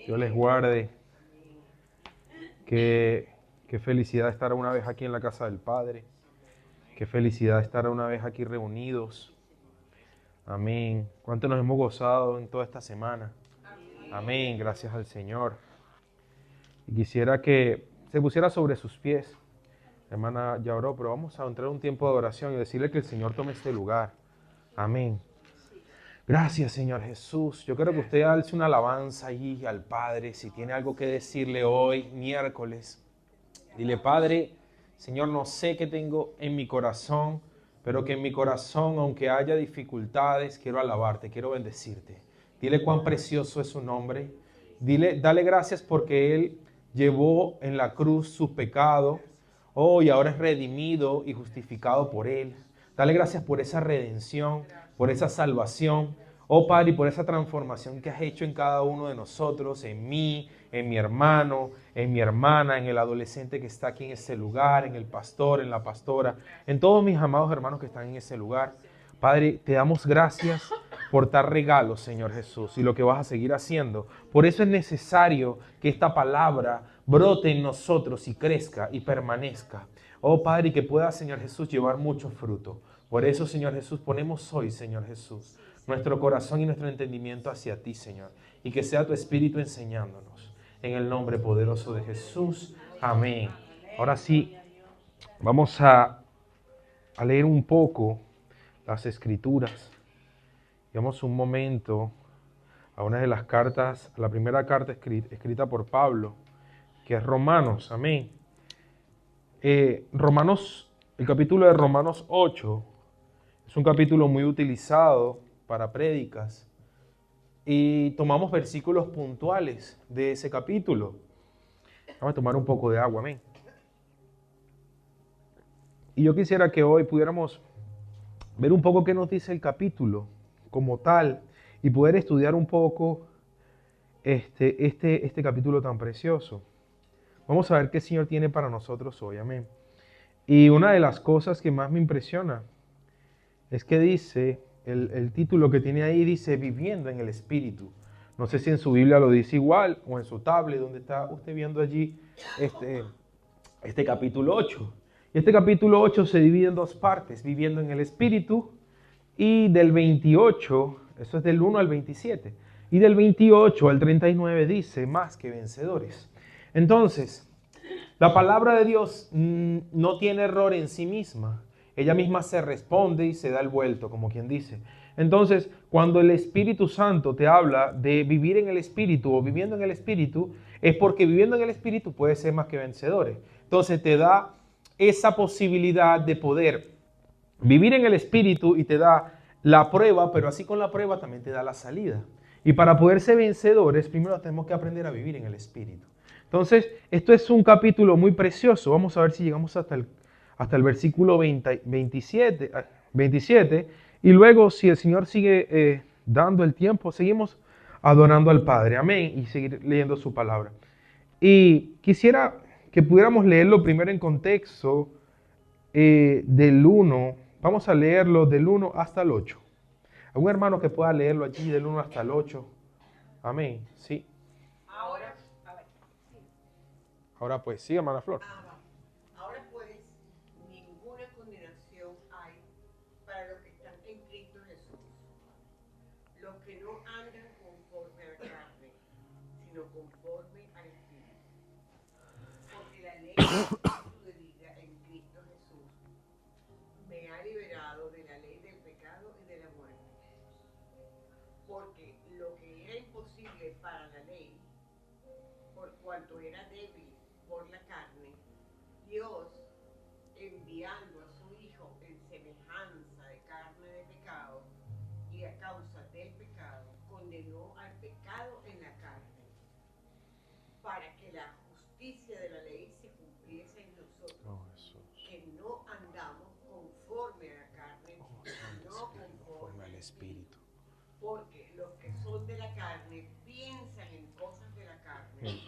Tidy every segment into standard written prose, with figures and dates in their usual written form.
Dios les guarde. Qué felicidad estar una vez aquí en la casa del Padre. Qué felicidad estar una vez aquí reunidos. Amén. ¿Cuánto nos hemos gozado en toda esta semana? Amén. Gracias al Señor. Y quisiera que se pusiera sobre sus pies. La hermana ya oró, pero vamos a entrar en un tiempo de adoración y decirle que el Señor tome este lugar. Amén. Gracias, Señor Jesús. Yo quiero que usted alce una alabanza allí al Padre. Si tiene algo que decirle hoy, miércoles, dile: Padre, Señor, no sé qué tengo en mi corazón, pero que en mi corazón, aunque haya dificultades, quiero alabarte, quiero bendecirte. Dile cuán precioso es su nombre. Dale gracias porque Él llevó en la cruz su pecado. Oh, y ahora es redimido y justificado por Él. Dale gracias por esa redención, por esa salvación. Oh, Padre, y por esa transformación que has hecho en cada uno de nosotros, en mí, en mi hermano, en mi hermana, en el adolescente que está aquí en este lugar, en el pastor, en la pastora, en todos mis amados hermanos que están en ese lugar. Padre, te damos gracias por dar regalos, Señor Jesús, y lo que vas a seguir haciendo. Por eso es necesario que esta palabra brote en nosotros y crezca y permanezca. Oh, Padre, y que pueda, Señor Jesús, llevar mucho fruto. Por eso, Señor Jesús, ponemos hoy, Señor Jesús, nuestro corazón y nuestro entendimiento hacia ti, Señor. Y que sea tu Espíritu enseñándonos. En el nombre poderoso de Jesús. Amén. Ahora sí, vamos a leer un poco las Escrituras. Llevamos un momento a una de las cartas, a la primera carta escrita por Pablo, que es Romanos. Amén. El capítulo de Romanos 8 es un capítulo muy utilizado para prédicas y tomamos versículos puntuales de ese capítulo. Vamos a tomar un poco de agua, amén. Y yo quisiera que hoy pudiéramos ver un poco qué nos dice el capítulo como tal y poder estudiar un poco este capítulo tan precioso. Vamos a ver qué el Señor tiene para nosotros hoy, amén. Y una de las cosas que más me impresiona es que dice, el título que tiene ahí dice viviendo en el Espíritu. No sé si en su Biblia lo dice igual o en su tablet, donde está usted viendo allí este capítulo 8. Y este capítulo 8 se divide en dos partes, viviendo en el Espíritu, y del 28, eso es del 1 al 27, y del 28 al 39 dice más que vencedores. Entonces, la palabra de Dios no tiene error en sí misma. Ella misma se responde y se da el vuelto, como quien dice. Entonces, cuando el Espíritu Santo te habla de vivir en el Espíritu o viviendo en el Espíritu, es porque viviendo en el Espíritu puedes ser más que vencedores. Entonces te da esa posibilidad de poder vivir en el Espíritu y te da la prueba, pero así con la prueba también te da la salida. Y para poder ser vencedores, primero tenemos que aprender a vivir en el Espíritu. Entonces, esto es un capítulo muy precioso. Vamos a ver si llegamos hasta el versículo 27. Y luego, si el Señor sigue dando el tiempo, seguimos adorando al Padre. Amén. Y seguir leyendo su palabra. Y quisiera que pudiéramos leerlo primero en contexto del 1. Vamos a leerlo del 1 hasta el 8. ¿Algún hermano que pueda leerlo allí del 1 hasta el 8? Amén. Sí. Ahora, a ver, sí. Ahora pues, sí, hermana Flor. Ahora pues, ninguna condenación hay para los que están en Cristo Jesús, los que no andan conforme a la carne, sino conforme al Espíritu. Porque la ley del Espíritu de vida en Cristo Jesús me ha liberado de la ley del pecado y de la muerte. Porque lo que era imposible para la ley, por cuanto era débil por la carne, Dios, enviando a su Hijo en semejanza de carne de pecado, y a causa del pecado, condenó al pecado en la carne, para que la justicia de la ley se cumpliese en nosotros, que no andamos conforme a la carne, sino conforme al Espíritu. Porque los que son de la carne piensan en cosas de la carne,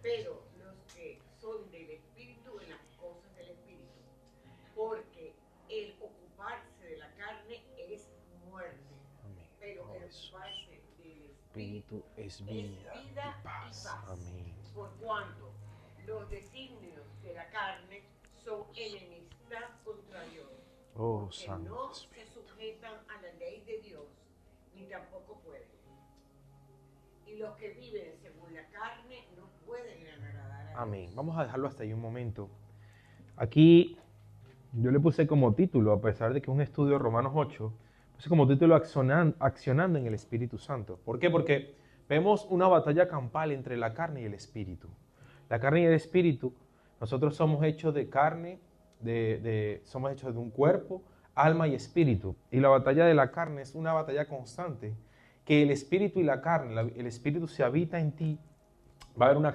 pero los que son del Espíritu en las cosas del Espíritu. Porque el ocuparse de la carne es muerte, pero el ocuparse del Espíritu Espíritu es vida y paz. Amén. Por cuanto los designios de la carne son enemistad contra Dios. Oh, Que Santo no Espíritu. se sujetan a la ley de Dios, ni tampoco pueden. Y los que viven según la carne no pueden agradar a Dios. Amén. Vamos a dejarlo hasta ahí un momento. Aquí yo le puse como título, a pesar de que es un estudio de Romanos 8, puse como título accionando en el Espíritu Santo. ¿Por qué? Porque vemos una batalla campal entre la carne y el Espíritu. La carne y el Espíritu, nosotros somos hechos de carne, somos hechos de un cuerpo, alma y espíritu. Y la batalla de la carne es una batalla constante, que el Espíritu y la carne, el Espíritu se habita en ti, va a haber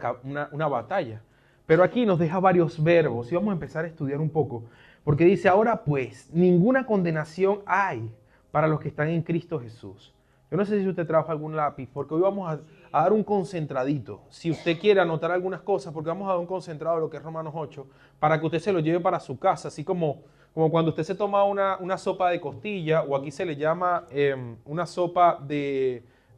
una batalla. Pero aquí nos deja varios verbos y vamos a empezar a estudiar un poco, porque dice, ahora pues, ninguna condenación hay para los que están en Cristo Jesús. Yo no sé si usted trajo algún lápiz, porque hoy vamos a dar un concentradito. Si usted quiere anotar algunas cosas, porque vamos a dar un concentrado de lo que es Romanos 8, para que usted se lo lleve para su casa, así como cuando usted se toma una sopa de costilla, o aquí se le llama una sopa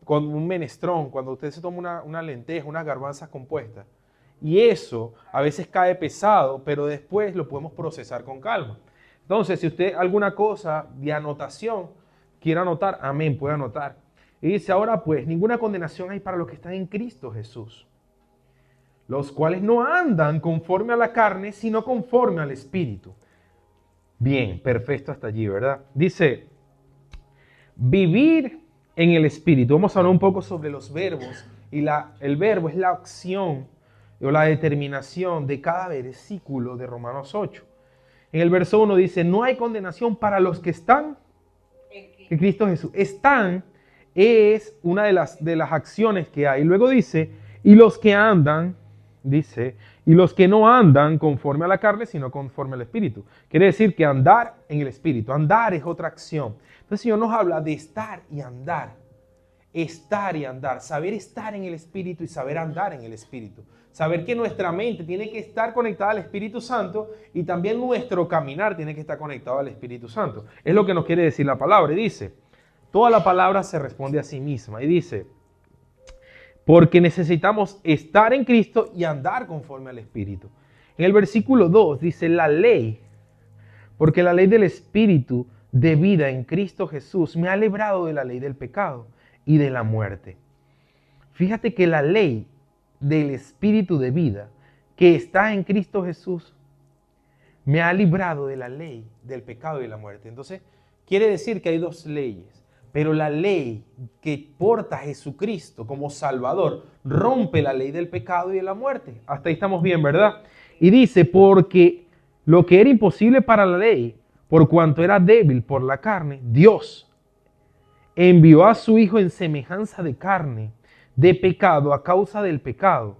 con un menestrón, cuando usted se toma una lenteja, unas garbanzas compuestas. Y eso a veces cae pesado, pero después lo podemos procesar con calma. Entonces, si usted alguna cosa de anotación quiere anotar, amén, puede anotar. Y dice, ahora pues, ninguna condenación hay para los que están en Cristo Jesús, los cuales no andan conforme a la carne, sino conforme al Espíritu. Bien, perfecto hasta allí, ¿verdad? Dice, vivir en el Espíritu. Vamos a hablar un poco sobre los verbos. Y el verbo es la acción o la determinación de cada versículo de Romanos 8. En el verso 1 dice, no hay condenación para los que están en Cristo Jesús. Están es una de las acciones que hay. Luego dice, y los que andan, dice, y los que no andan conforme a la carne, sino conforme al Espíritu. Quiere decir que andar en el Espíritu. Andar es otra acción. Entonces el Señor nos habla de estar y andar. Estar y andar. Saber estar en el Espíritu y saber andar en el Espíritu. Saber que nuestra mente tiene que estar conectada al Espíritu Santo y también nuestro caminar tiene que estar conectado al Espíritu Santo. Es lo que nos quiere decir la palabra. Y dice, toda la palabra se responde a sí misma. Y dice, porque necesitamos estar en Cristo y andar conforme al Espíritu. En el versículo 2 dice, la ley, porque la ley del Espíritu de vida en Cristo Jesús me ha librado de la ley del pecado y de la muerte. Fíjate que la ley del Espíritu de vida que está en Cristo Jesús me ha librado de la ley del pecado y de la muerte. Entonces, quiere decir que hay dos leyes, pero la ley que porta a Jesucristo como Salvador rompe la ley del pecado y de la muerte. Hasta ahí estamos bien, ¿verdad? Y dice, porque lo que era imposible para la ley, por cuanto era débil por la carne, Dios envió a su Hijo en semejanza de carne, de pecado a causa del pecado.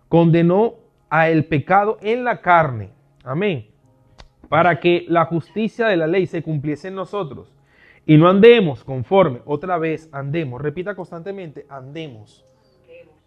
Condenó a el pecado en la carne. Amén. Para que la justicia de la ley se cumpliese en nosotros. Y no andemos conforme. Otra vez, andemos. Repita constantemente, andemos.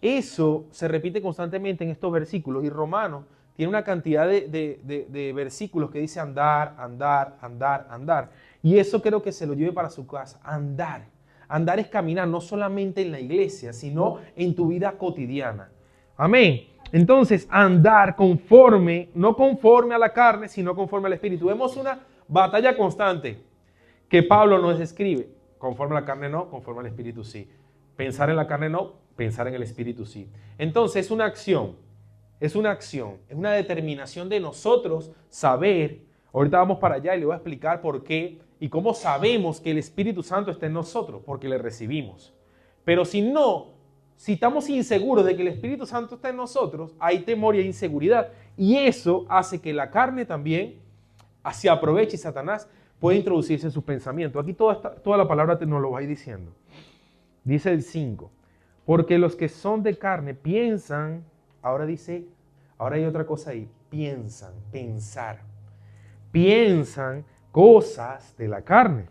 Eso se repite constantemente en estos versículos. Y Romanos tiene una cantidad de versículos que dice andar, andar, andar, andar. Y eso creo que se lo lleve para su casa. Andar. Andar es caminar no solamente en la iglesia, sino en tu vida cotidiana. Amén. Entonces, andar conforme, no conforme a la carne, sino conforme al Espíritu. Vemos una batalla constante que Pablo nos describe. Conforme a la carne no, conforme al Espíritu sí. Pensar en la carne no, pensar en el Espíritu sí. Entonces, es una acción, es una determinación de nosotros saber. Ahorita vamos para allá y le voy a explicar por qué y cómo sabemos que el Espíritu Santo está en nosotros, porque le recibimos. Pero si estamos inseguros de que el Espíritu Santo está en nosotros, hay temor y hay inseguridad. Y eso hace que la carne también se aproveche y Satanás puede introducirse en sus pensamientos. Aquí toda la palabra nos lo va a ir diciendo. Dice el 5, porque los que son de carne piensan, ahora hay otra cosa ahí, pensar. Piensan cosas de la carne.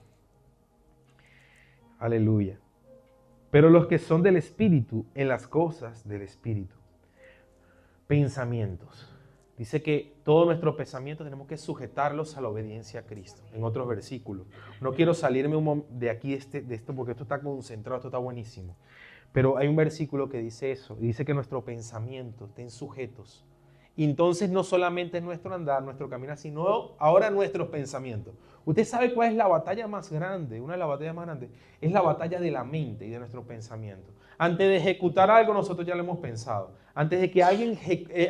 Aleluya. Pero los que son del Espíritu, en las cosas del Espíritu. Pensamientos. Dice que todos nuestros pensamientos tenemos que sujetarlos a la obediencia a Cristo. En otros versículos. No quiero salirme de aquí de esto porque esto está concentrado, esto está buenísimo. Pero hay un versículo que dice eso, y dice que nuestros pensamientos estén sujetos. Y entonces no solamente es nuestro andar, nuestro caminar, sino ahora nuestros pensamientos. ¿Usted sabe cuál es la batalla más grande? Una de las batallas más grandes es la batalla de la mente y de nuestros pensamientos. Antes de ejecutar algo, nosotros ya lo hemos pensado. Antes de que alguien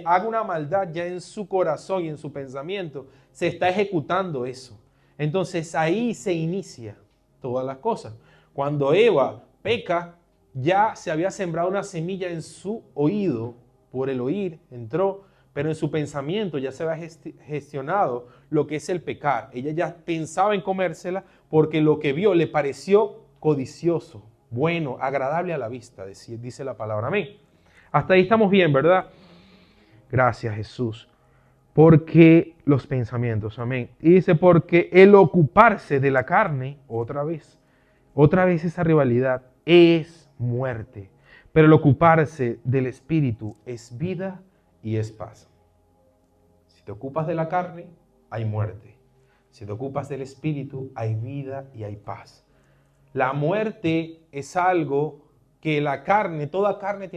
haga una maldad, ya en su corazón y en su pensamiento, se está ejecutando eso. Entonces ahí se inicia todas las cosas. Cuando Eva peca, ya se había sembrado una semilla en su oído, por el oír, entró, pero en su pensamiento ya se había gestionado lo que es el pecar. Ella ya pensaba en comérsela porque lo que vio le pareció codicioso, bueno, agradable a la vista, dice la palabra. Amén. Hasta ahí estamos bien, ¿verdad? Gracias, Jesús. Porque los pensamientos, amén. Y dice, porque el ocuparse de la carne, otra vez esa rivalidad es muerte. Pero el ocuparse del espíritu es vida y es paz. Si te ocupas de la carne, hay muerte. Si te ocupas del espíritu, hay vida y hay paz. La muerte es algo que la carne, toda carne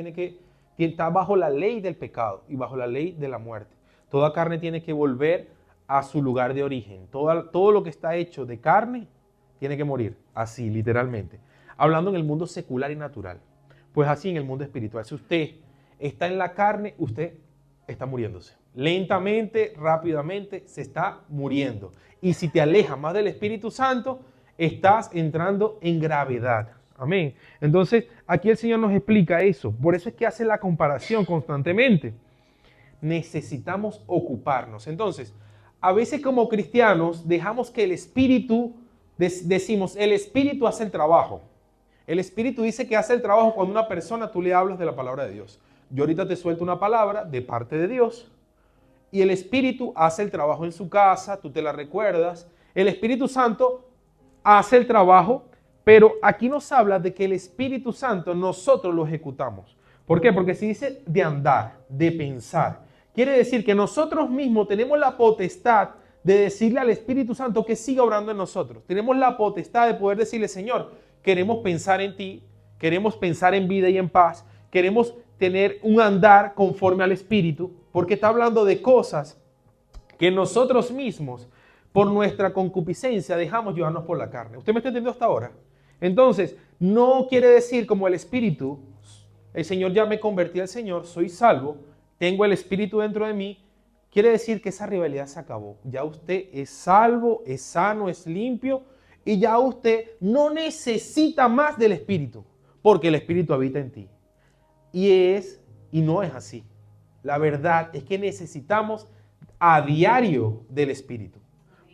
está bajo la ley del pecado y bajo la ley de la muerte. Toda carne tiene que volver a su lugar de origen. Todo lo que está hecho de carne tiene que morir, así, literalmente. Hablando en el mundo secular y natural. Pues así en el mundo espiritual. Si usted está en la carne, usted está muriéndose. Lentamente, rápidamente, se está muriendo. Y si te alejas más del Espíritu Santo, estás entrando en gravedad. Amén. Entonces, aquí el Señor nos explica eso. Por eso es que hace la comparación constantemente. Necesitamos ocuparnos. Entonces, a veces como cristianos dejamos que el Espíritu, decimos, el Espíritu hace el trabajo. El Espíritu dice que hace el trabajo cuando una persona tú le hablas de la palabra de Dios. Yo ahorita te suelto una palabra de parte de Dios y el Espíritu hace el trabajo en su casa, tú te la recuerdas. El Espíritu Santo hace el trabajo, pero aquí nos habla de que el Espíritu Santo nosotros lo ejecutamos. ¿Por qué? Porque se dice de andar, de pensar. Quiere decir que nosotros mismos tenemos la potestad de decirle al Espíritu Santo que siga obrando en nosotros. Tenemos la potestad de poder decirle, Señor, queremos pensar en ti, queremos pensar en vida y en paz, queremos tener un andar conforme al Espíritu, porque está hablando de cosas que nosotros mismos, por nuestra concupiscencia, dejamos llevarnos por la carne. ¿Usted me está entendiendo hasta ahora? Entonces, no quiere decir como el Espíritu, el Señor ya me convertí al Señor, soy salvo, tengo el Espíritu dentro de mí, quiere decir que esa rivalidad se acabó. Ya usted es salvo, es sano, es limpio, y ya usted no necesita más del Espíritu, porque el Espíritu habita en ti. Y no es así. La verdad es que necesitamos a diario del Espíritu.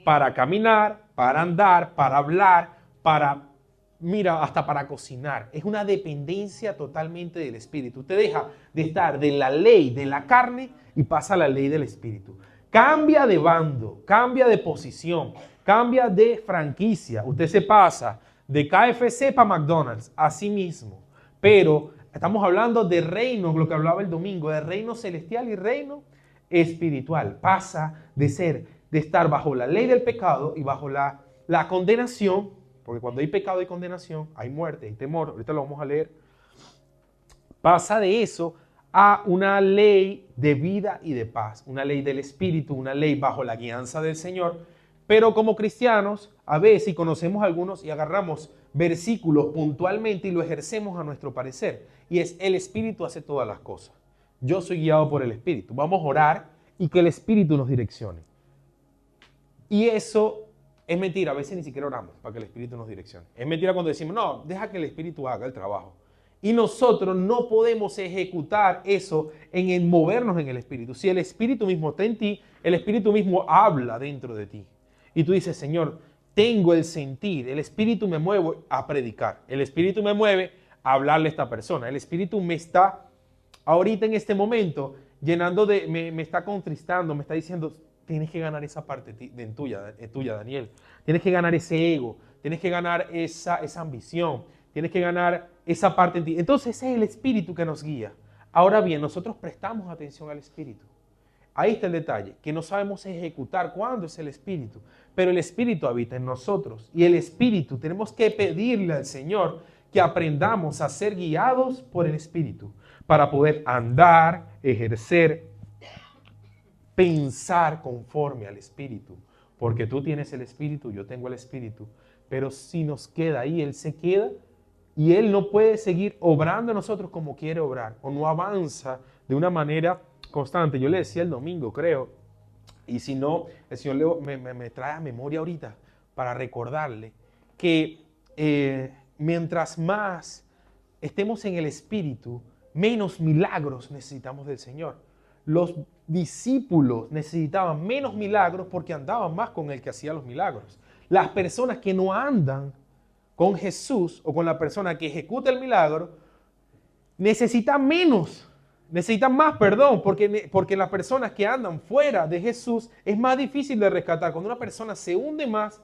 Para caminar, para andar, para hablar, hasta para cocinar. Es una dependencia totalmente del Espíritu. Usted deja de estar de la ley de la carne y pasa a la ley del Espíritu. Cambia de bando, cambia de posición, cambia de franquicia. Usted se pasa de KFC para McDonald's, así mismo. Pero estamos hablando de reino, lo que hablaba el domingo, de reino celestial y reino espiritual. Pasa de estar bajo la ley del pecado y bajo la condenación, porque cuando hay pecado y condenación, hay muerte, hay temor, ahorita lo vamos a leer. Pasa de eso a una ley de vida y de paz, una ley del Espíritu, una ley bajo la guianza del Señor. Pero como cristianos, a veces conocemos algunos y agarramos versículos puntualmente y lo ejercemos a nuestro parecer. Y es el Espíritu hace todas las cosas. Yo soy guiado por el Espíritu. Vamos a orar y que el Espíritu nos direccione. Y eso es mentira. A veces ni siquiera oramos para que el Espíritu nos direccione. Es mentira cuando decimos, no, deja que el Espíritu haga el trabajo. Y nosotros no podemos ejecutar eso en el movernos en el Espíritu. Si el Espíritu mismo está en ti, el Espíritu mismo habla dentro de ti. Y tú dices, Señor, tengo el sentir, el Espíritu me mueve a predicar. El Espíritu me mueve a hablarle a esta persona. El Espíritu me está, ahorita en este momento, llenando me está contristando, me está diciendo, tienes que ganar esa parte tuya, Daniel. Tienes que ganar ese ego, tienes que ganar esa ambición, tienes que ganar esa parte en ti. Entonces ese es el Espíritu que nos guía. Ahora bien, nosotros prestamos atención al Espíritu. Ahí está el detalle, que no sabemos ejecutar cuándo es el Espíritu, pero el Espíritu habita en nosotros. Y el Espíritu tenemos que pedirle al Señor que aprendamos a ser guiados por el Espíritu para poder andar, ejercer, pensar conforme al Espíritu. Porque tú tienes el Espíritu, yo tengo el Espíritu. Pero si nos queda ahí, Él se queda y Él no puede seguir obrando en nosotros como quiere obrar o no avanza de una manera constante. Yo le decía el domingo, creo, y si no, el Señor me trae a memoria ahorita para recordarle que mientras más estemos en el Espíritu, menos milagros necesitamos del Señor. Los discípulos necesitaban menos milagros porque andaban más con el que hacía los milagros. Las personas que no andan con Jesús o con la persona que ejecuta el milagro necesitan más, porque las personas que andan fuera de Jesús es más difícil de rescatar. Cuando una persona se hunde más,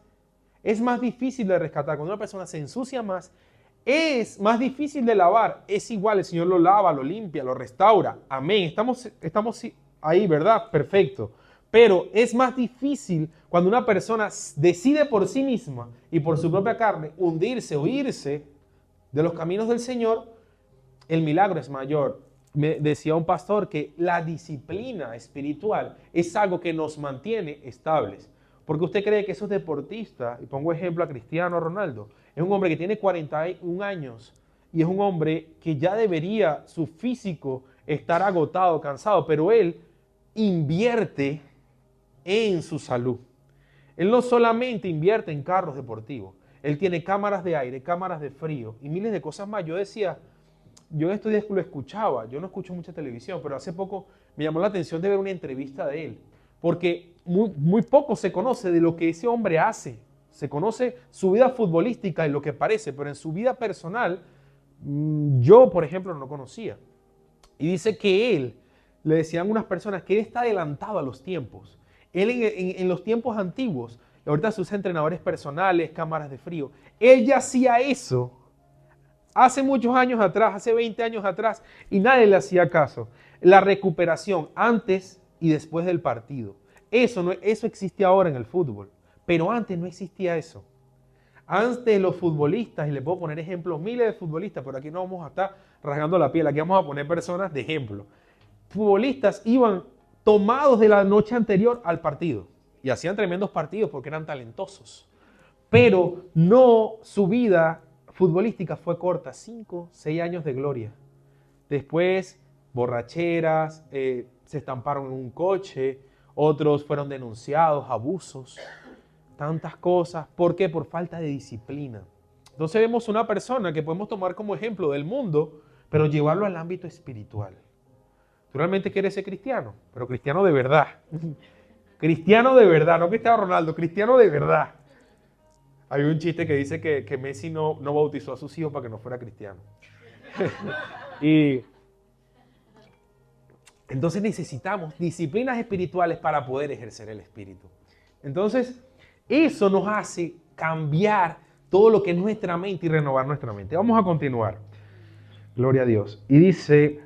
es más difícil de rescatar. Cuando una persona se ensucia más, es más difícil de lavar. Es igual, el Señor lo lava, lo limpia, lo restaura. Amén. Estamos ahí, ¿verdad? Perfecto. Pero es más difícil cuando una persona decide por sí misma y por su propia carne hundirse o irse de los caminos del Señor. El milagro es mayor. Me decía un pastor que la disciplina espiritual es algo que nos mantiene estables. Porque usted cree que esos deportistas, y pongo ejemplo a Cristiano Ronaldo, es un hombre que tiene 41 años y es un hombre que ya debería su físico estar agotado, cansado, pero él invierte en su salud. Él no solamente invierte en carros deportivos, él tiene cámaras de aire, cámaras de frío y miles de cosas más. Yo decía, yo en estos días lo escuchaba, yo no escucho mucha televisión, pero hace poco me llamó la atención de ver una entrevista de él, porque muy poco se conoce de lo que ese hombre hace. Se conoce su vida futbolística y lo que parece, pero en su vida personal, yo, por ejemplo, no conocía. Y dice que él, le decían unas personas que él está adelantado a los tiempos. Él en los tiempos antiguos, ahorita se usa entrenadores personales, cámaras de frío. Él ya hacía eso hace muchos años atrás, hace 20 años atrás, y nadie le hacía caso. La recuperación antes y después del partido. Eso existe ahora en el fútbol, pero antes no existía eso. Antes los futbolistas, y le puedo poner ejemplos, miles de futbolistas, pero aquí no vamos a estar rasgando la piel, aquí vamos a poner personas de ejemplo. Futbolistas iban tomados de la noche anterior al partido y hacían tremendos partidos porque eran talentosos, pero no, su vida futbolística fue corta, 5, 6 años de gloria. Después, borracheras, se estamparon en un coche, otros fueron denunciados, abusos, tantas cosas. ¿Por qué? Por falta de disciplina. Entonces vemos una persona que podemos tomar como ejemplo del mundo, pero llevarlo al ámbito espiritual. Tú realmente quieres ser cristiano, pero cristiano de verdad. Cristiano de verdad, no Cristiano Ronaldo, cristiano de verdad. Hay un chiste que dice que Messi no bautizó a sus hijos para que no fuera cristiano. Y entonces necesitamos disciplinas espirituales para poder ejercer el espíritu. Entonces, eso nos hace cambiar todo lo que es nuestra mente y renovar nuestra mente. Vamos a continuar. Gloria a Dios. Y dice,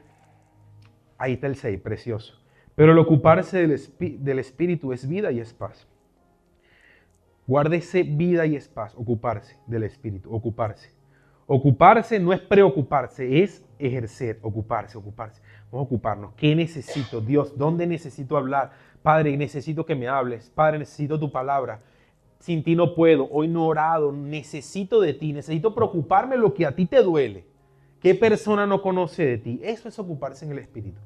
ahí está el 6, precioso. Pero el ocuparse del espíritu es vida y es paz. Guárdese vida y es paz, ocuparse del espíritu, ocuparse. Ocuparse no es preocuparse, es ejercer, ocuparse. Vamos a ocuparnos. ¿Qué necesito? Dios, ¿dónde necesito hablar? Padre, necesito que me hables. Padre, necesito tu palabra. Sin ti no puedo. Hoy no he orado. Necesito de ti. Necesito preocuparme lo que a ti te duele. ¿Qué persona no conoce de ti? Eso es ocuparse en el espíritu.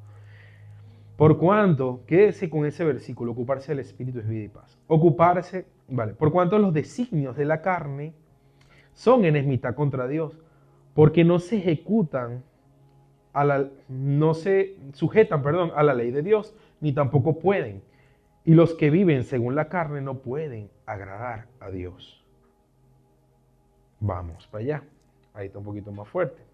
Por cuanto, quédese con ese versículo, ocuparse del espíritu es vida y paz. Ocuparse, vale, por cuanto los designios de la carne son enemistad contra Dios, porque no se sujetan a la ley de Dios, ni tampoco pueden. Y los que viven según la carne no pueden agradar a Dios. Vamos para allá. Ahí está un poquito más fuerte.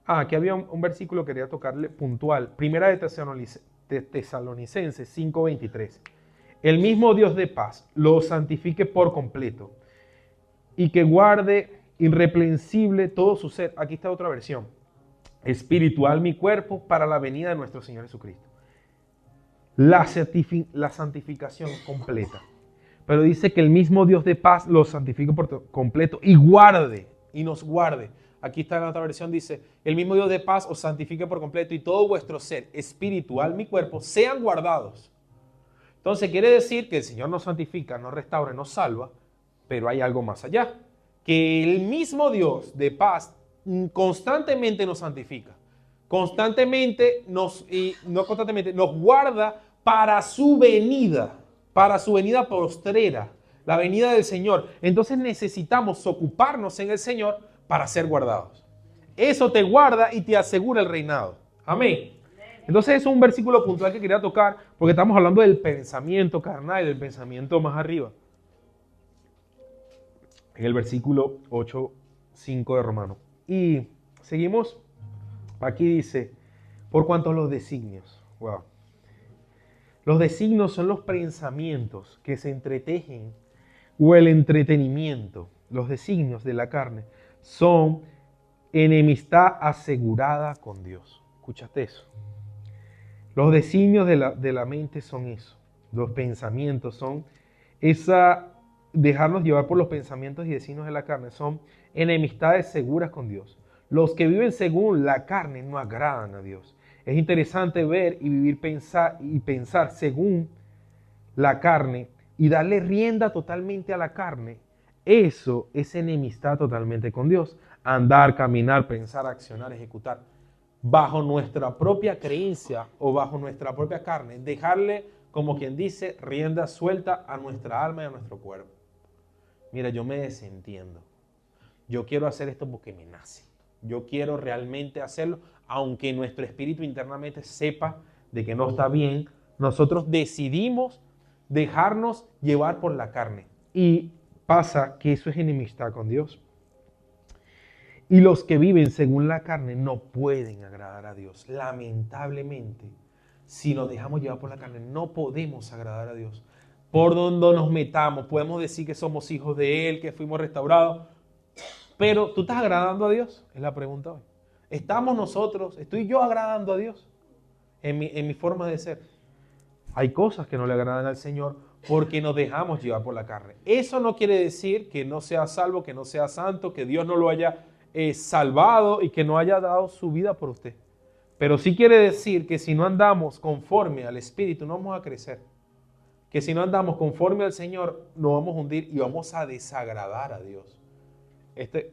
Aquí había un versículo que quería tocarle puntual. Primera de Tesalonicenses 5:23. El mismo Dios de paz lo santifique por completo y que guarde irreprensible todo su ser. Aquí está otra versión. Espiritual mi cuerpo para la venida de nuestro Señor Jesucristo. La santificación completa. Pero dice que el mismo Dios de paz lo santifique por completo y guarde, y nos guarde Aquí está en la otra versión, dice, el mismo Dios de paz os santifique por completo y todo vuestro ser, espíritu, alma y cuerpo, sean guardados. Entonces quiere decir que el Señor nos santifica, nos restaura, nos salva, pero hay algo más allá. Que el mismo Dios de paz constantemente nos santifica. Constantemente nos guarda para su venida postrera, la venida del Señor. Entonces necesitamos ocuparnos en el Señor para ser guardados. Eso te guarda y te asegura el reinado. Amén. Entonces es un versículo puntual que quería tocar porque estamos hablando del pensamiento carnal, del pensamiento más arriba. En el versículo 8:5 de Romanos. Y seguimos. Aquí dice, por cuanto los designios. Wow. Los designios son los pensamientos que se entretejen o el entretenimiento. Los designios de la carne son enemistad asegurada con Dios. Escúchate eso. Los designios de la mente son eso. Los pensamientos son dejarnos llevar por los pensamientos y designios de la carne. Son enemistades seguras con Dios. Los que viven según la carne no agradan a Dios. Es interesante ver y vivir, pensar según la carne y darle rienda totalmente a la carne. Eso es enemistad totalmente con Dios. Andar, caminar, pensar, accionar, ejecutar bajo nuestra propia creencia o bajo nuestra propia carne. Dejarle, como quien dice, rienda suelta a nuestra alma y a nuestro cuerpo. Mira, yo me desentiendo. Yo quiero hacer esto porque me nace. Yo quiero realmente hacerlo, aunque nuestro espíritu internamente sepa de que no está bien. Nosotros decidimos dejarnos llevar por la carne. Y pasa que eso es enemistad con Dios. Y los que viven según la carne no pueden agradar a Dios. Lamentablemente, si nos dejamos llevar por la carne, no podemos agradar a Dios. Por donde nos metamos, podemos decir que somos hijos de Él, que fuimos restaurados. Pero, ¿tú estás agradando a Dios? Es la pregunta hoy. ¿Estoy yo agradando a Dios en mi forma de ser? Hay cosas que no le agradan al Señor porque nos dejamos llevar por la carne. Eso no quiere decir que no sea salvo, que no sea santo, que Dios no lo haya salvado y que no haya dado su vida por usted. Pero sí quiere decir que si no andamos conforme al Espíritu, no vamos a crecer. Que si no andamos conforme al Señor, nos vamos a hundir y vamos a desagradar a Dios. Este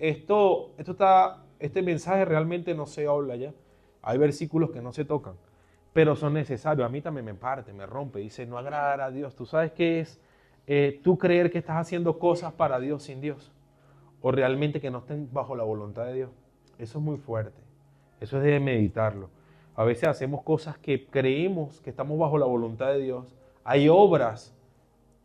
mensaje realmente no se habla ya. Hay versículos que no se tocan, pero son necesarios. A mí también me parte, me rompe. Dice, no agradar a Dios. ¿Tú sabes qué es tú creer que estás haciendo cosas para Dios sin Dios? O realmente que no estén bajo la voluntad de Dios. Eso es muy fuerte. Eso es de meditarlo. A veces hacemos cosas que creemos que estamos bajo la voluntad de Dios. Hay obras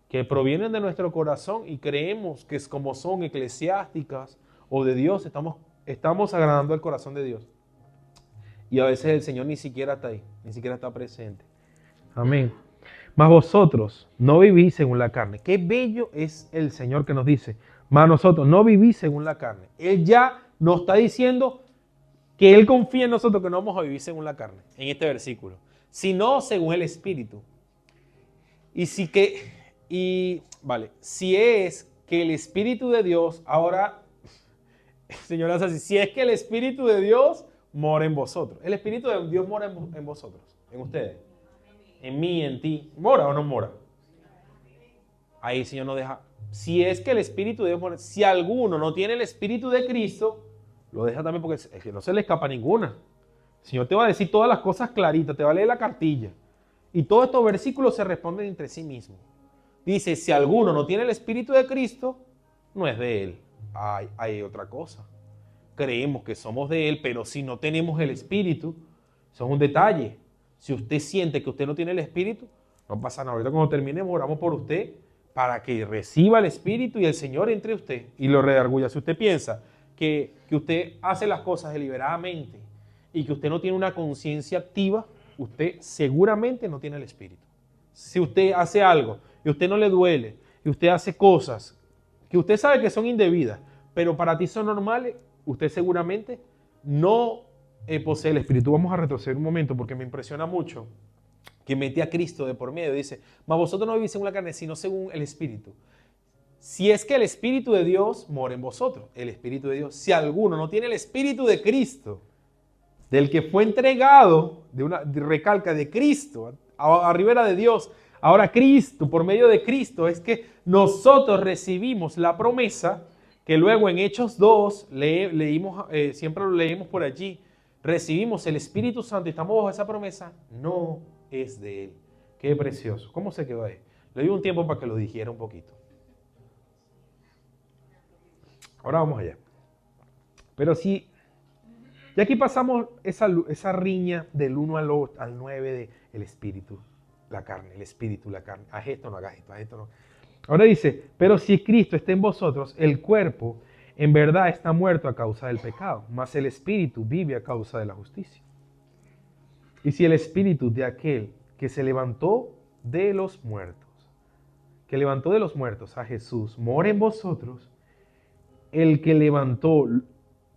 que provienen de nuestro corazón y creemos que es como son eclesiásticas o de Dios, estamos agradando el corazón de Dios. Y a veces el Señor ni siquiera está ahí, ni siquiera está presente. Amén. Mas vosotros no vivís según la carne. Qué bello es el Señor que nos dice, mas nosotros no vivís según la carne. Él ya nos está diciendo que Él confía en nosotros que no vamos a vivir según la carne, en este versículo, sino según el Espíritu. Si es que el Espíritu de Dios, ahora, Señor, es así, si es que el Espíritu de Dios mora en vosotros. El Espíritu de Dios mora en vosotros, en ustedes, en mí, en ti. ¿Mora o no mora? Ahí el Señor nos deja. Si es que el Espíritu de Dios mora, si alguno no tiene el Espíritu de Cristo, lo deja también porque es que no se le escapa ninguna. El Señor te va a decir todas las cosas claritas, te va a leer la cartilla. Y todos estos versículos se responden entre sí mismos. Dice, si alguno no tiene el Espíritu de Cristo, no es de Él. Hay otra cosa. Creemos que somos de Él, pero si no tenemos el Espíritu, eso es un detalle. Si usted siente que usted no tiene el Espíritu, no pasa nada. Ahorita cuando terminemos, oramos por usted para que reciba el Espíritu y el Señor entre usted y lo redarguya. Si usted piensa que usted hace las cosas deliberadamente y que usted no tiene una conciencia activa, usted seguramente no tiene el Espíritu. Si usted hace algo y a usted no le duele, y usted hace cosas que usted sabe que son indebidas, pero para ti son normales, usted seguramente no posee el Espíritu. Vamos a retroceder un momento porque me impresiona mucho que mete a Cristo de por medio. Dice, mas vosotros no vivís según la carne, sino según el Espíritu. si es que el Espíritu de Dios mora en vosotros, el Espíritu de Dios. Si alguno no tiene el Espíritu de Cristo, del que fue entregado, recalca de Cristo, arriba era de Dios, ahora Cristo, por medio de Cristo, es que nosotros recibimos la promesa que luego en Hechos 2, leímos, siempre lo leímos por allí, recibimos el Espíritu Santo y estamos bajo esa promesa, no es de Él. Qué precioso. ¿Cómo se quedó ahí? Le di un tiempo para que lo dijera un poquito. Ahora vamos allá. Pero sí, y aquí pasamos esa riña del 1 al 9 de el espíritu, la carne, el espíritu, la carne. Haz esto, no hagas esto, haz esto, no. Ahora dice, pero si Cristo está en vosotros, el cuerpo en verdad está muerto a causa del pecado, mas el espíritu vive a causa de la justicia. Y si el espíritu de aquel que se levantó de los muertos, a Jesús, mora en vosotros, el que levantó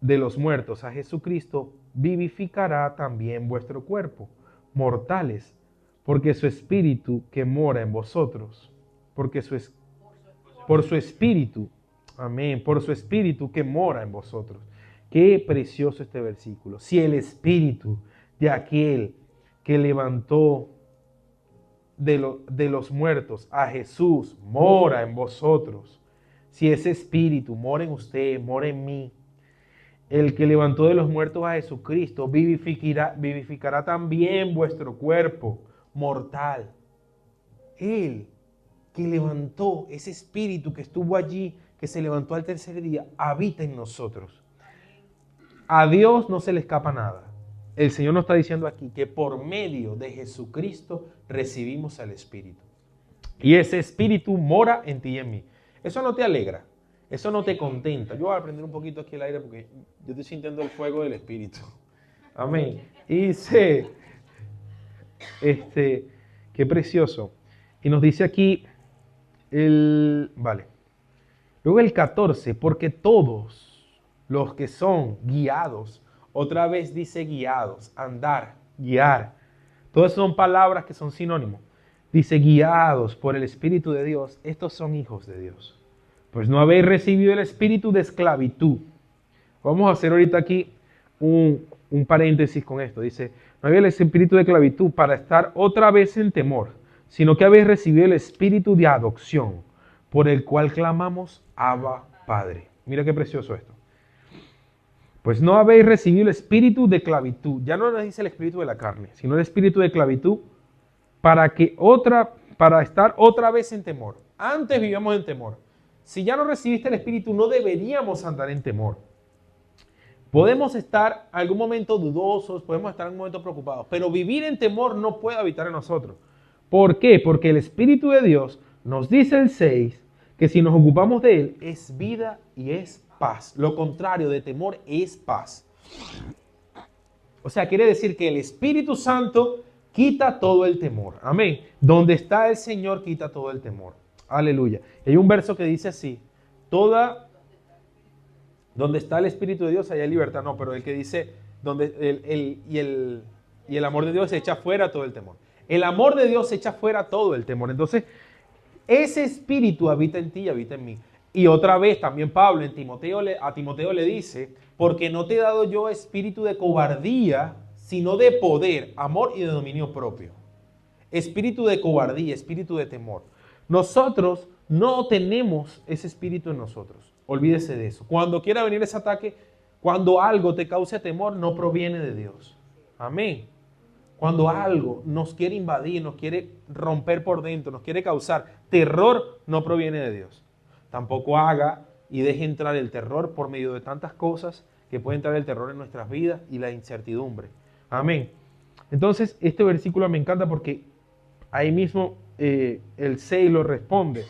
de los muertos a Jesucristo, vivificará también vuestro cuerpo, mortales, porque su espíritu que mora en vosotros, por su espíritu, amén, por su espíritu que mora en vosotros. Qué precioso este versículo. Si el espíritu de aquel que levantó de los muertos a Jesús mora en vosotros, si ese espíritu mora en usted, mora en mí, el que levantó de los muertos a Jesucristo vivificará también vuestro cuerpo mortal. Él que levantó ese espíritu que estuvo allí, que se levantó al tercer día, habita en nosotros. A Dios no se le escapa nada. El Señor nos está diciendo aquí que por medio de Jesucristo recibimos al Espíritu. Y ese Espíritu mora en ti y en mí. Eso no te alegra, eso no te contenta. Yo voy a prender un poquito aquí el aire porque yo estoy sintiendo el fuego del Espíritu. Amén. Y dice, qué precioso. Y nos dice aquí, luego el 14, porque todos los que son guiados, otra vez dice guiados, andar, guiar. Todas son palabras que son sinónimos. Dice guiados por el Espíritu de Dios, estos son hijos de Dios. Pues no habéis recibido el espíritu de esclavitud. Vamos a hacer ahorita aquí un paréntesis con esto. Dice, no habéis el espíritu de esclavitud para estar otra vez en temor, sino que habéis recibido el espíritu de adopción, por el cual clamamos, Abba, Padre. Mira qué precioso esto. Pues no habéis recibido el espíritu de esclavitud. Ya no nos dice el espíritu de la carne, sino el espíritu de esclavitud para estar otra vez en temor. Antes vivíamos en temor. Si ya no recibiste el espíritu, no deberíamos andar en temor. Podemos estar en algún momento dudosos, podemos estar en algún momento preocupados, pero vivir en temor no puede habitar en nosotros. ¿Por qué? Porque el Espíritu de Dios nos dice el 6 que si nos ocupamos de Él es vida y es paz. Lo contrario de temor es paz. O sea, quiere decir que el Espíritu Santo quita todo el temor. Amén. Donde está el Señor quita todo el temor. Aleluya. Y hay un verso que dice así, donde está el Espíritu de Dios, allá hay libertad. No, pero el que dice, y el amor de Dios echa fuera todo el temor. El amor de Dios echa fuera todo el temor. Entonces, ese Espíritu habita en ti y habita en mí. Y otra vez también Pablo a Timoteo le dice, porque no te he dado yo espíritu de cobardía, sino de poder, amor y de dominio propio. Espíritu de cobardía, espíritu de temor. Nosotros no tenemos ese espíritu en nosotros. Olvídese de eso. Cuando quiera venir ese ataque, cuando algo te cause temor, no proviene de Dios. Amén. Cuando algo nos quiere invadir, nos quiere romper por dentro, nos quiere causar terror, no proviene de Dios. Tampoco haga y deje entrar el terror por medio de tantas cosas que puede entrar el terror en nuestras vidas y la incertidumbre. Amén. Entonces, este versículo me encanta porque ahí mismo el 6 lo responde.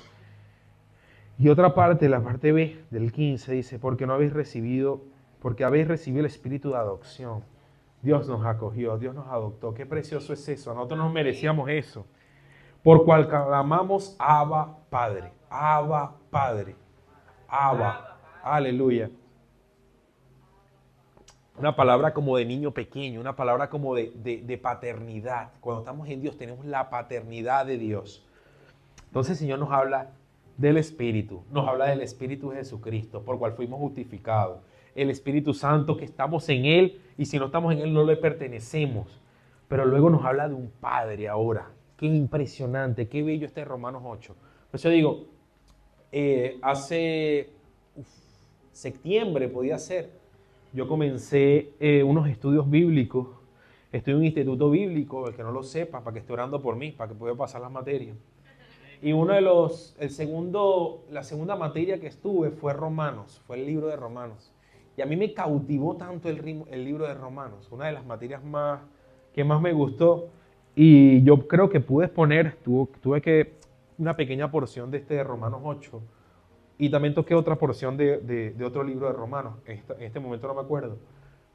Y otra parte, la parte B del 15 dice, porque habéis recibido el espíritu de adopción. Dios nos acogió, Dios nos adoptó. Qué precioso es eso. Nosotros nos merecíamos eso. Por cual clamamos Abba, Padre. Abba, Padre. Abba. Aleluya. Una palabra como de niño pequeño, una palabra como de paternidad. Cuando estamos en Dios tenemos la paternidad de Dios. Entonces el Señor nos habla, del Espíritu. Nos habla del Espíritu de Jesucristo, por cual fuimos justificados. El Espíritu Santo, que estamos en Él, y si no estamos en Él no le pertenecemos. Pero luego nos habla de un Padre ahora. Qué impresionante, qué bello este Romanos 8. Por eso digo, hace septiembre podía ser, yo comencé unos estudios bíblicos. Estoy en un instituto bíblico, el que no lo sepa, para que esté orando por mí, para que pueda pasar las materias. Y la segunda materia que estuve fue Romanos, fue el libro de Romanos. Y a mí me cautivó tanto el libro de Romanos, una de las materias que más me gustó. Y yo creo que pude exponer, una pequeña porción de este de Romanos 8. Y también toqué otra porción de otro libro de Romanos. En este momento no me acuerdo.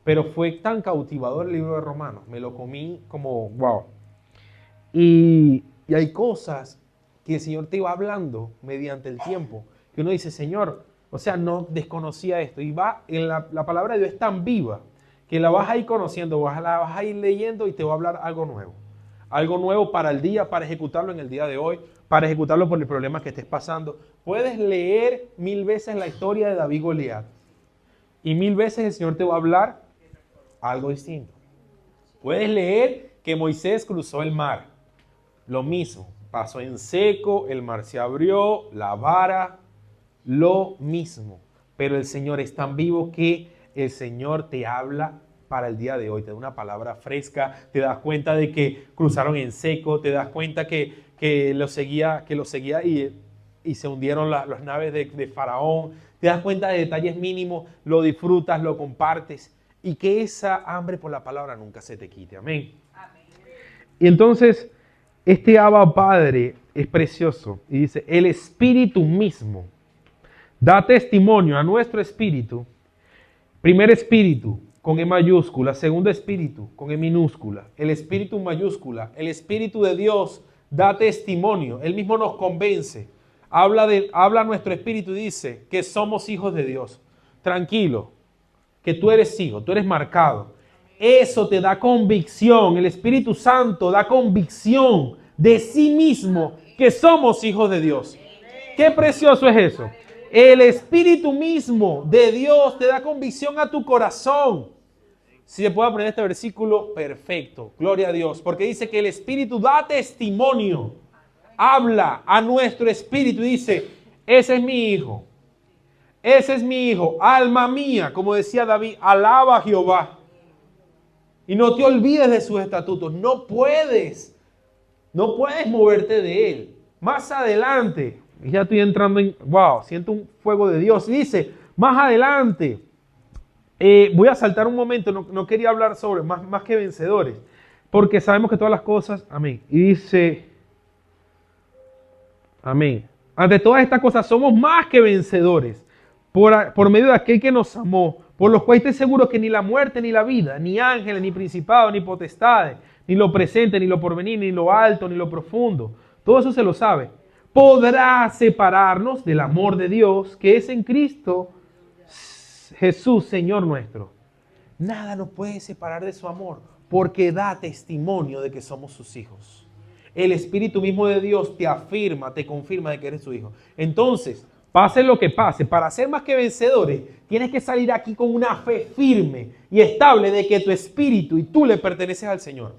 Pero fue tan cautivador el libro de Romanos. Me lo comí como wow. Y hay cosas que el Señor te va hablando mediante el tiempo. Que uno dice, Señor, o sea, no desconocía esto. Y la palabra de Dios es tan viva que la vas a ir conociendo, la vas a ir leyendo y te va a hablar algo nuevo. Algo nuevo para el día, para ejecutarlo en el día de hoy, para ejecutarlo por el problema que estés pasando. Puedes leer 1000 veces la historia de David y Goliat. Y 1000 veces el Señor te va a hablar algo distinto. Puedes leer que Moisés cruzó el mar. Lo mismo. Pasó en seco, el mar se abrió, la vara, lo mismo. Pero el Señor es tan vivo que el Señor te habla para el día de hoy. Te da una palabra fresca, te das cuenta de que cruzaron en seco, te das cuenta que lo seguía y se hundieron las naves de Faraón. Te das cuenta de detalles mínimos, lo disfrutas, lo compartes y que esa hambre por la palabra nunca se te quite. Amén. Amén. Y entonces, este Abba Padre es precioso y dice, el Espíritu mismo da testimonio a nuestro espíritu. Primer espíritu con E mayúscula, segundo espíritu con E minúscula, el Espíritu mayúscula, el Espíritu de Dios da testimonio, Él mismo nos convence, habla a nuestro espíritu y dice que somos hijos de Dios. Tranquilo, que tú eres hijo, tú eres marcado. Eso te da convicción, el Espíritu Santo da convicción de sí mismo que somos hijos de Dios. Qué precioso es eso. El Espíritu mismo de Dios te da convicción a tu corazón. Si se puede aprender este versículo, perfecto. Gloria a Dios. Porque dice que el Espíritu da testimonio. Habla a nuestro espíritu y dice, ese es mi hijo. Ese es mi hijo. Alma mía, como decía David, alaba a Jehová. Y no te olvides de sus estatutos. No puedes moverte de él. Más adelante, ya estoy entrando en, wow, siento un fuego de Dios. Y dice, más adelante, voy a saltar un momento, no quería hablar sobre más que vencedores, porque sabemos que todas las cosas, amén. Y dice, amén. Ante todas estas cosas somos más que vencedores, por medio de aquel que nos amó, por los cuales estoy seguro que ni la muerte, ni la vida, ni ángeles, ni principados, ni potestades, ni lo presente, ni lo porvenir, ni lo alto, ni lo profundo, todo eso se lo sabe, podrá separarnos del amor de Dios que es en Cristo Jesús, Señor nuestro. Nada nos puede separar de su amor, porque da testimonio de que somos sus hijos. El Espíritu mismo de Dios te afirma, te confirma de que eres su hijo. Entonces, pase lo que pase, para ser más que vencedores, tienes que salir aquí con una fe firme y estable de que tu espíritu y tú le perteneces al Señor.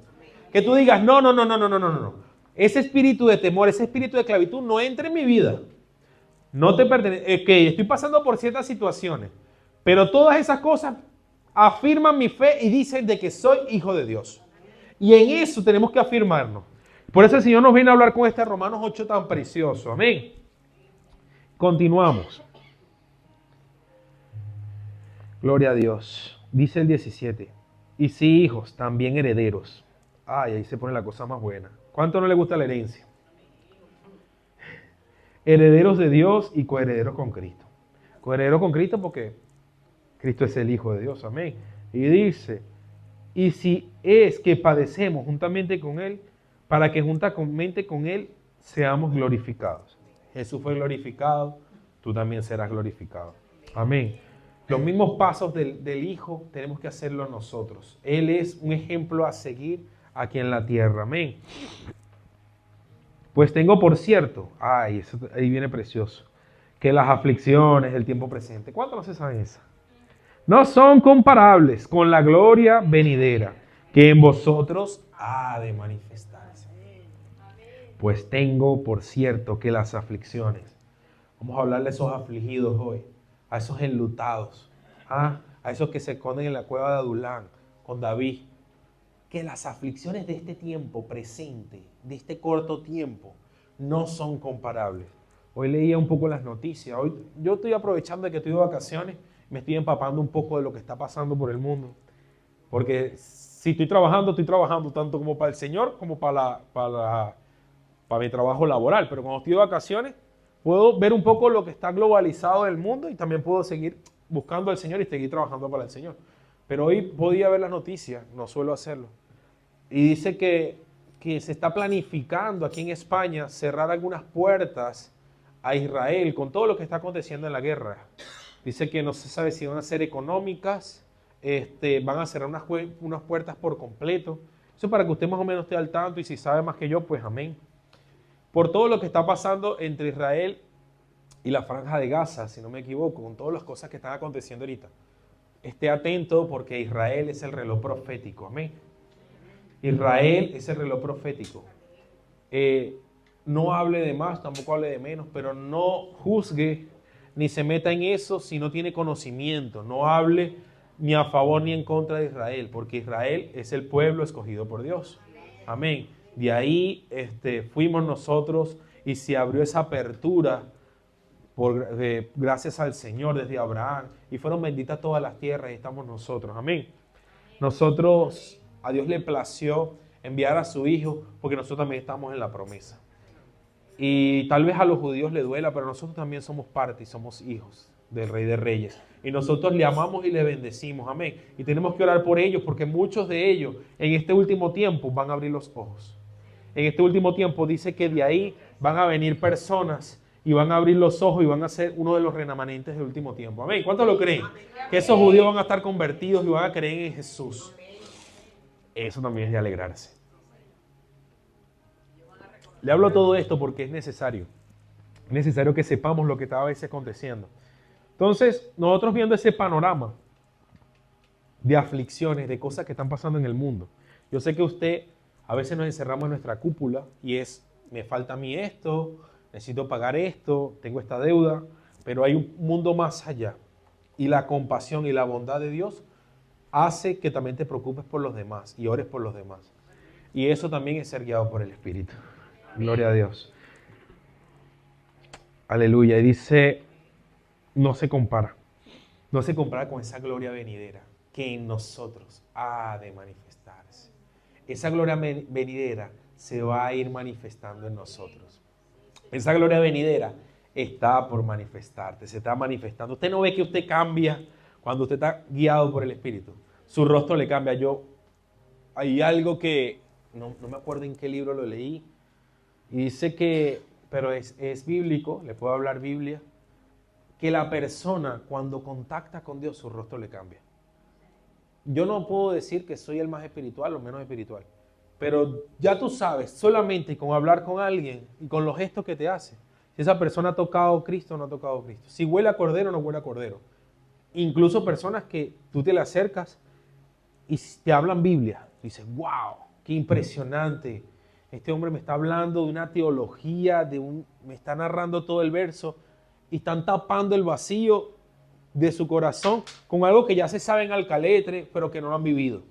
Que tú digas, no. Ese espíritu de temor, ese espíritu de esclavitud no entra en mi vida. No te pertenece. Estoy pasando por ciertas situaciones, pero todas esas cosas afirman mi fe y dicen de que soy hijo de Dios. Y en eso tenemos que afirmarnos. Por eso el Señor nos viene a hablar con este Romanos 8 tan precioso. Amén. Continuamos. Gloria a Dios. Dice el 17. Y sí, hijos, también herederos. Ay, ahí se pone la cosa más buena. ¿Cuánto no le gusta la herencia? Herederos de Dios y coherederos con Cristo. Coherederos con Cristo porque Cristo es el Hijo de Dios. Amén. Y dice, y si es que padecemos juntamente con Él, para que juntamente con Él seamos glorificados. Jesús fue glorificado, tú también serás glorificado. Amén. Los mismos pasos del Hijo tenemos que hacerlo nosotros. Él es un ejemplo a seguir aquí en la tierra. Amén. Pues tengo por cierto, ay, eso ahí viene precioso, que las aflicciones del tiempo presente, ¿cuántos no se saben esa? No son comparables con la gloria venidera que en vosotros ha de manifestarse. Pues tengo por cierto que las aflicciones, vamos a hablarle a esos afligidos hoy, a esos enlutados, a esos que se esconden en la cueva de Adulán con David, que las aflicciones de este tiempo presente, de este corto tiempo, no son comparables. Hoy leía un poco las noticias, hoy yo estoy aprovechando de que estoy de vacaciones, me estoy empapando un poco de lo que está pasando por el mundo, porque si estoy trabajando tanto como para el Señor como para mi trabajo laboral, pero cuando estoy de vacaciones puedo ver un poco lo que está globalizado del mundo y también puedo seguir buscando al Señor y seguir trabajando para el Señor. Pero hoy podía ver las noticias, no suelo hacerlo, y dice que se está planificando aquí en España cerrar algunas puertas a Israel con todo lo que está aconteciendo en la guerra. Dice que no se sabe si van a ser económicas, van a cerrar unas puertas por completo. Eso para que usted más o menos esté al tanto y si sabe más que yo, pues amén. Por todo lo que está pasando entre Israel y la Franja de Gaza, si no me equivoco, con todas las cosas que están aconteciendo ahorita. Esté atento porque Israel es el reloj profético, amén. Israel es el reloj profético. No hable de más, tampoco hable de menos, pero no juzgue ni se meta en eso si no tiene conocimiento. No hable ni a favor ni en contra de Israel, porque Israel es el pueblo escogido por Dios. Amén. De ahí fuimos nosotros y se abrió esa apertura gracias al Señor desde Abraham. Y fueron benditas todas las tierras y estamos nosotros. Amén. Nosotros, a Dios le plació enviar a su Hijo porque nosotros también estamos en la promesa. Y tal vez a los judíos le duela, pero nosotros también somos parte y somos hijos del Rey de Reyes. Y nosotros le amamos y le bendecimos. Amén. Y tenemos que orar por ellos porque muchos de ellos en este último tiempo van a abrir los ojos. En este último tiempo dice que de ahí van a venir personas y van a abrir los ojos y van a ser uno de los remanentes del último tiempo. Amén. ¿Cuántos lo creen? Que esos judíos van a estar convertidos y van a creer en Jesús. Eso también es de alegrarse. Le hablo todo esto porque es necesario. Es necesario que sepamos lo que está a veces aconteciendo. Entonces, nosotros viendo ese panorama de aflicciones, de cosas que están pasando en el mundo. Yo sé que usted, a veces nos encerramos en nuestra cúpula y me falta a mí esto, necesito pagar esto, tengo esta deuda, pero hay un mundo más allá. Y la compasión y la bondad de Dios hace que también te preocupes por los demás y ores por los demás. Y eso también es ser guiado por el Espíritu. Gloria a Dios. Aleluya. Y dice, no se compara con esa gloria venidera que en nosotros ha de manifestarse. Esa gloria venidera se va a ir manifestando en nosotros. Esa gloria venidera está por manifestarte, se está manifestando. Usted no ve que usted cambia cuando usted está guiado por el Espíritu. Su rostro le cambia. Hay algo que, no me acuerdo en qué libro lo leí, y dice que, pero es bíblico, le puedo hablar Biblia, que la persona cuando contacta con Dios, su rostro le cambia. Yo no puedo decir que soy el más espiritual o menos espiritual, pero ya tú sabes, solamente con hablar con alguien y con los gestos que te hace, si esa persona ha tocado a Cristo o no ha tocado a Cristo, si huele a cordero o no huele a cordero. Incluso personas que tú te le acercas y te hablan Biblia, dices, wow, qué impresionante. Este hombre me está hablando de una teología, me está narrando todo el verso y están tapando el vacío de su corazón con algo que ya se sabe en alcaletre, pero que no lo han vivido.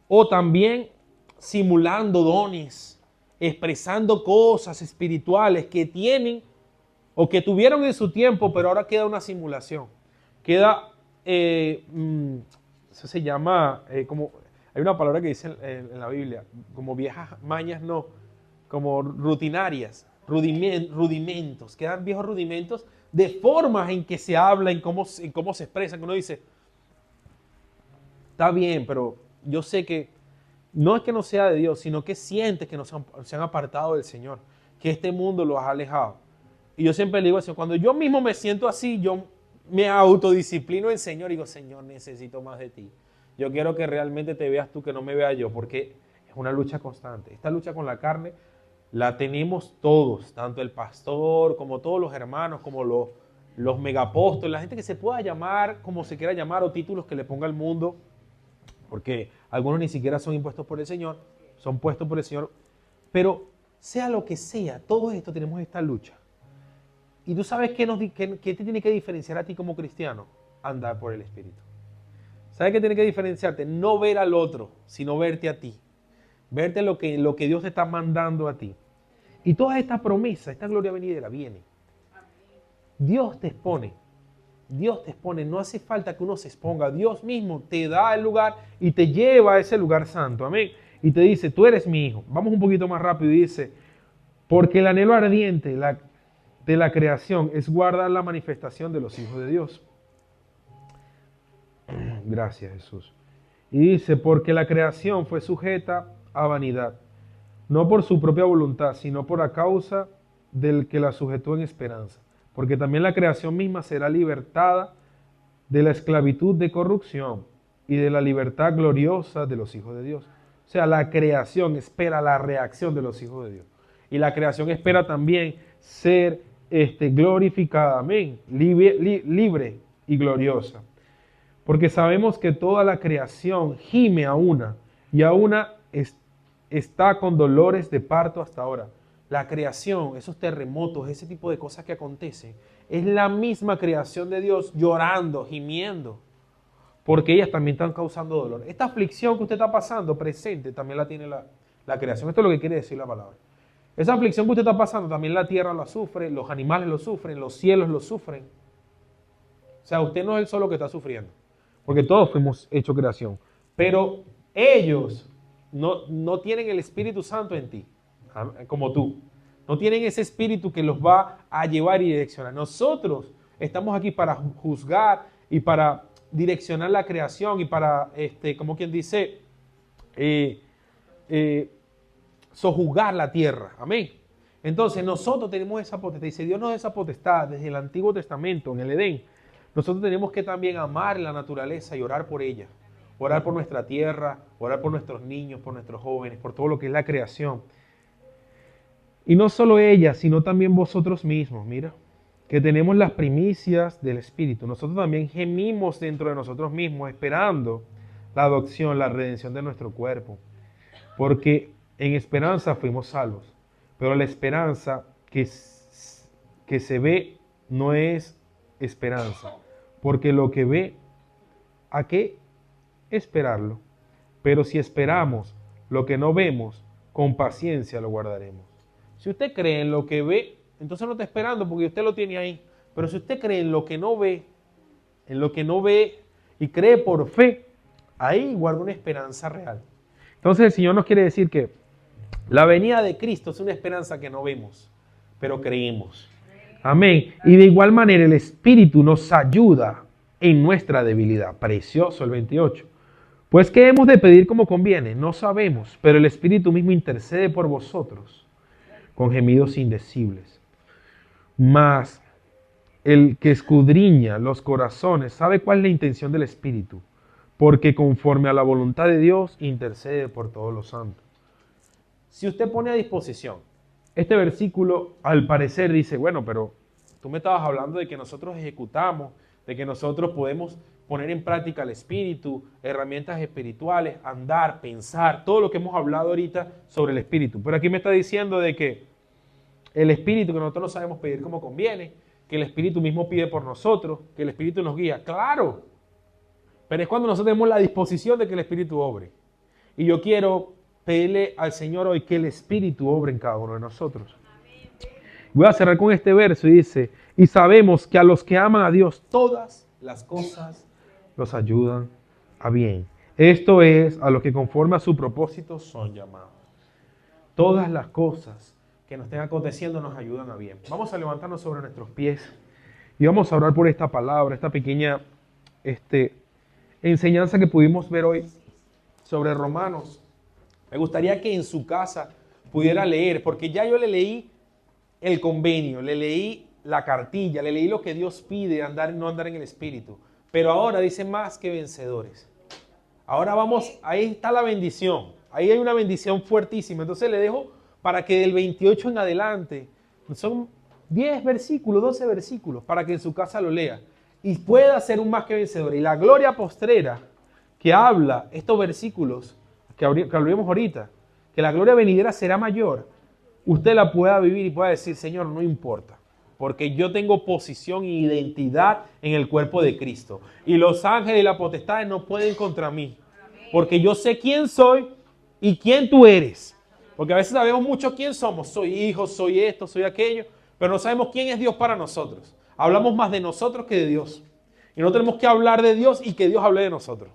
O también simulando dones, expresando cosas espirituales que tienen o que tuvieron en su tiempo, pero ahora queda una simulación. Queda, eso se llama, hay una palabra que dice en la Biblia, como viejas mañas, no, como rutinarias, rudimentos, quedan viejos rudimentos de formas en que se habla, en cómo se expresa, que uno dice, está bien, pero yo sé que no es que no sea de Dios, sino que sientes que se han apartado del Señor, que este mundo los ha alejado. Y yo siempre le digo eso, cuando yo mismo me siento así, yo me autodisciplino en Señor y digo, Señor, necesito más de ti. Yo quiero que realmente te veas tú, que no me vea yo, porque es una lucha constante. Esta lucha con la carne la tenemos todos, tanto el pastor como todos los hermanos, como los megapóstoles, la gente que se pueda llamar como se quiera llamar o títulos que le ponga el mundo, porque algunos ni siquiera son impuestos por el Señor, son puestos por el Señor, pero sea lo que sea, todo esto tenemos esta lucha. Y tú sabes qué te tiene que diferenciar a ti como cristiano, andar por el Espíritu. ¿Sabes qué tiene que diferenciarte? No ver al otro, sino verte a ti. Verte lo que Dios te está mandando a ti. Y toda esta promesa, esta gloria venidera viene. Dios te expone, no hace falta que uno se exponga. Dios mismo te da el lugar y te lleva a ese lugar santo. Amén. Y te dice, tú eres mi hijo. Vamos un poquito más rápido y dice, porque el anhelo ardiente de la creación es guardar la manifestación de los hijos de Dios. Gracias, Jesús. Y dice, porque la creación fue sujeta a vanidad, no por su propia voluntad, sino por a causa del que la sujetó en esperanza. Porque también la creación misma será libertada de la esclavitud de corrupción y de la libertad gloriosa de los hijos de Dios. O sea, la creación espera la reacción de los hijos de Dios. Y la creación espera también ser glorificada, amén, libre y gloriosa. Porque sabemos que toda la creación gime a una, y a una está con dolores de parto hasta ahora. La creación, esos terremotos, ese tipo de cosas que acontecen, es la misma creación de Dios llorando, gimiendo, porque ellas también están causando dolor. Esta aflicción que usted está pasando presente también la tiene la creación. Esto es lo que quiere decir la palabra. Esa aflicción que usted está pasando también la tierra la sufre, los animales lo sufren, los cielos lo sufren. O sea, usted no es el solo que está sufriendo, porque todos fuimos hechos creación. Pero ellos no tienen el Espíritu Santo en ti, como tú. No tienen ese espíritu que los va a llevar y direccionar. Nosotros estamos aquí para juzgar y para direccionar la creación y para, como quien dice, sojuzgar la tierra. Amén. Entonces nosotros tenemos esa potestad. Dice, Dios nos da esa potestad desde el Antiguo Testamento, en el Edén. Nosotros tenemos que también amar la naturaleza y orar por ella. Orar por nuestra tierra, orar por nuestros niños, por nuestros jóvenes, por todo lo que es la creación. Y no solo ella, sino también vosotros mismos, mira, que tenemos las primicias del Espíritu. Nosotros también gemimos dentro de nosotros mismos, esperando la adopción, la redención de nuestro cuerpo. Porque en esperanza fuimos salvos. Pero la esperanza que se ve no es esperanza. Porque lo que ve, ¿a qué esperarlo? Pero si esperamos lo que no vemos, con paciencia lo guardaremos. Si usted cree en lo que ve, entonces no está esperando porque usted lo tiene ahí. Pero si usted cree en lo que no ve y cree por fe, ahí guarda una esperanza real. Entonces el Señor nos quiere decir que la venida de Cristo es una esperanza que no vemos, pero creemos. Amén. Y de igual manera el Espíritu nos ayuda en nuestra debilidad. Precioso el 28. Pues ¿qué hemos de pedir como conviene? No sabemos, pero el Espíritu mismo intercede por vosotros con gemidos indecibles. Mas el que escudriña los corazones sabe cuál es la intención del Espíritu, porque conforme a la voluntad de Dios intercede por todos los santos. Si usted pone a disposición, este versículo al parecer dice, bueno, pero tú me estabas hablando de que nosotros ejecutamos, de que nosotros podemos poner en práctica el Espíritu, herramientas espirituales, andar, pensar, todo lo que hemos hablado ahorita sobre el Espíritu. Pero aquí me está diciendo de que el Espíritu, que nosotros no sabemos pedir como conviene, que el Espíritu mismo pide por nosotros, que el Espíritu nos guía. ¡Claro! Pero es cuando nosotros tenemos la disposición de que el Espíritu obre. Y yo quiero pedirle al Señor hoy que el Espíritu obre en cada uno de nosotros. Voy a cerrar con este verso y dice, y sabemos que a los que aman a Dios, todas las cosas los ayudan a bien. Esto es, a los que conforme a su propósito son llamados. Todas las cosas que nos estén aconteciendo nos ayudan a bien. Vamos a levantarnos sobre nuestros pies y vamos a orar por esta palabra, esta pequeña enseñanza que pudimos ver hoy sobre Romanos. Me gustaría que en su casa pudiera leer, porque ya yo le leí el convenio, le leí la cartilla, le leí lo que Dios pide, no andar en el Espíritu. Pero ahora dice más que vencedores. Ahora vamos, ahí está la bendición. Ahí hay una bendición fuertísima. Entonces le dejo para que del 28 en adelante, son 10 versículos, 12 versículos, para que en su casa lo lea y pueda ser un más que vencedor. Y la gloria postrera que habla estos versículos, que hablaremos ahorita, que la gloria venidera será mayor, usted la pueda vivir y pueda decir, Señor, no importa, porque yo tengo posición e identidad en el cuerpo de Cristo. Y los ángeles y las potestades no pueden contra mí, porque yo sé quién soy y quién tú eres. Porque a veces sabemos mucho quién somos. Soy hijo, soy esto, soy aquello, pero no sabemos quién es Dios para nosotros. Hablamos más de nosotros que de Dios. Y no tenemos que hablar de Dios y que Dios hable de nosotros.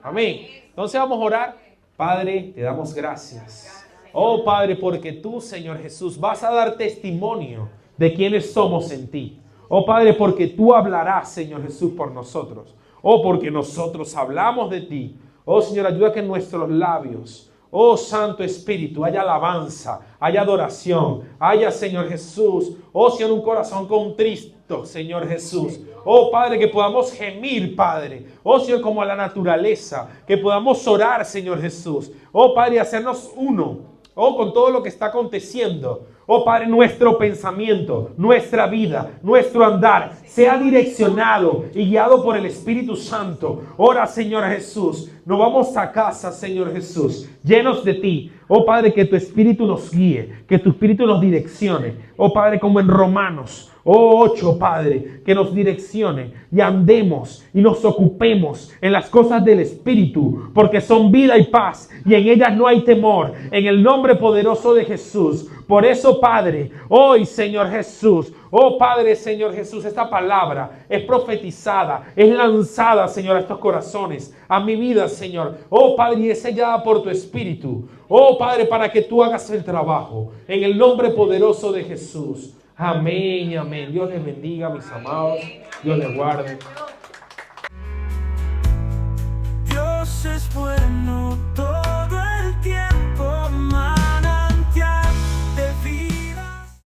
Amén. Entonces vamos a orar. Padre, te damos gracias. Oh Padre, porque tú, Señor Jesús, vas a dar testimonio de quiénes somos en ti. Oh Padre, porque tú hablarás, Señor Jesús, por nosotros. Oh, porque nosotros hablamos de ti. Oh Señor, ayuda que en nuestros labios, oh Santo Espíritu, haya alabanza, haya adoración, haya, Señor Jesús, oh Señor, un corazón contristo, Señor Jesús. Oh Padre, que podamos gemir, Padre. Oh Señor, como a la naturaleza, que podamos orar, Señor Jesús. Oh Padre, hacernos uno, oh, con todo lo que está aconteciendo. Oh Padre, nuestro pensamiento, nuestra vida, nuestro andar sea direccionado y guiado por el Espíritu Santo. Ora, Señor Jesús, nos vamos a casa, Señor Jesús, llenos de ti. Oh Padre, que tu Espíritu nos guíe, que tu Espíritu nos direccione. Oh Padre, como en Romanos 8, Padre, que nos direccione y andemos y nos ocupemos en las cosas del Espíritu, porque son vida y paz y en ellas no hay temor, en el nombre poderoso de Jesús. Por eso, Padre, hoy, Señor Jesús, oh Padre, Señor Jesús, esta palabra es profetizada, es lanzada, Señor, a estos corazones, a mi vida, Señor. Oh Padre, y es sellada por tu Espíritu. Oh Padre, para que tú hagas el trabajo, en el nombre poderoso de Jesús. Amén y amén. Dios les bendiga, mis amados. Dios les guarde. Dios es bueno.